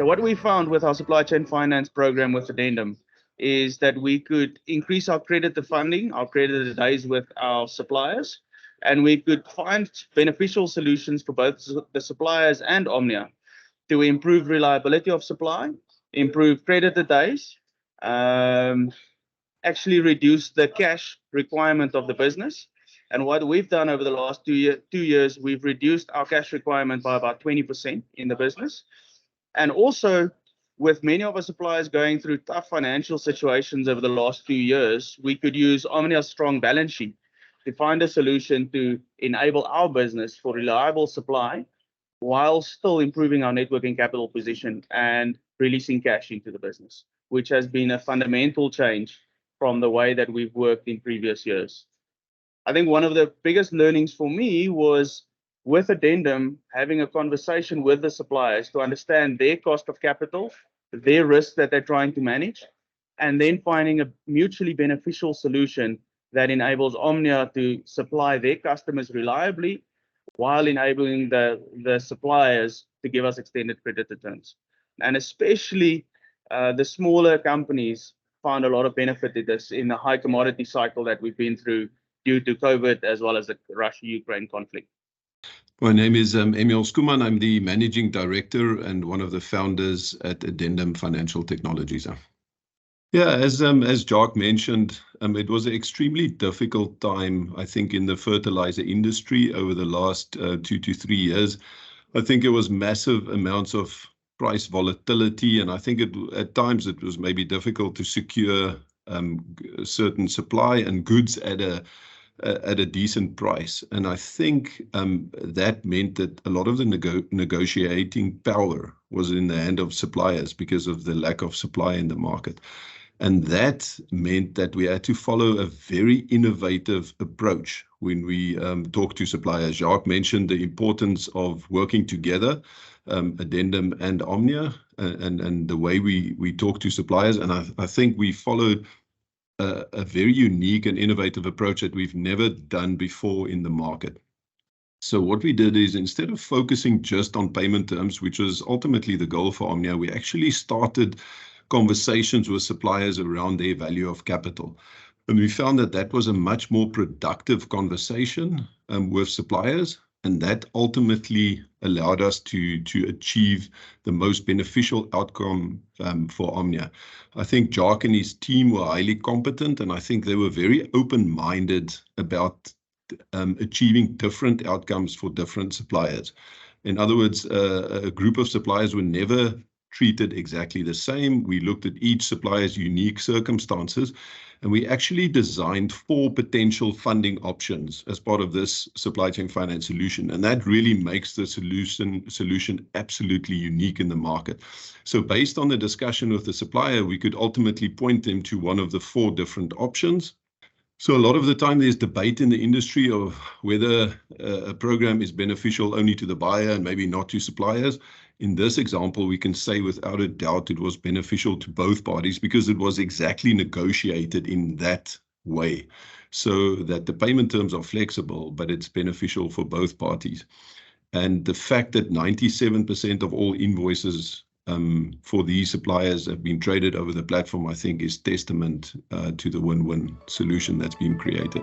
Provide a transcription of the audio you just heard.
So what we found with our supply chain finance program with Addendum is that we could increase our creditor funding, our creditor days with our suppliers, and we could find beneficial solutions for both the suppliers and Omnia to improve reliability of supply, improve creditor days, actually reduce the cash requirement of the business. And what we've done over the last 2 years, we've reduced our cash requirement by about 20% in the business. And also, with many of our suppliers going through tough financial situations over the last 2 years, we could use Omnia's strong balance sheet to find a solution to enable our business for reliable supply while still improving our net working capital position and releasing cash into the business, which has been a fundamental change from the way that we've worked in previous years. I think one of the biggest learnings for me was with Addendum, having a conversation with the suppliers to understand their cost of capital, their risk that they're trying to manage, and then finding a mutually beneficial solution that enables Omnia to supply their customers reliably while enabling the suppliers to give us extended credit terms. And especially the smaller companies found a lot of benefit in this in the high commodity cycle that we've been through due to COVID as well as the Russia-Ukraine conflict. My name is Emil Skuman. I'm the Managing Director and one of the founders at Addendum Financial Technologies. Yeah, as Jacques mentioned, it was an extremely difficult time, I think, in the fertilizer industry over the last 2 to 3 years. I think it was massive amounts of price volatility, and I think at times it was maybe difficult to secure certain supply and goods at a decent price. And I think that meant that a lot of the negotiating power was in the hand of suppliers because of the lack of supply in the market. And that meant that we had to follow a very innovative approach when we talk to suppliers. Jacques mentioned the importance of working together, Addendum and Omnia, and the way we talk to suppliers. And I think we followed a very unique and innovative approach that we've never done before in the market. So what we did is, instead of focusing just on payment terms, which was ultimately the goal for Omnia, we actually started conversations with suppliers around their value of capital. And we found that that was a much more productive conversation with suppliers. And that ultimately allowed us to achieve the most beneficial outcome for Omnia. I think Jacques and his team were highly competent, and I think they were very open-minded about achieving different outcomes for different suppliers. In other words, a group of suppliers were never treated exactly the same. We looked at each supplier's unique circumstances, and we actually designed 4 potential funding options as part of this supply chain finance solution. And that really makes the solution absolutely unique in the market. So based on the discussion with the supplier, we could ultimately point them to one of the 4 different options. So a lot of the time there's debate in the industry of whether a program is beneficial only to the buyer and maybe not to suppliers. In this example, we can say without a doubt it was beneficial to both parties because it was exactly negotiated in that way, so that the payment terms are flexible, but it's beneficial for both parties. And the fact that 97% of all invoices for these suppliers have been traded over the platform, I think, is testament to the win-win solution that's been created.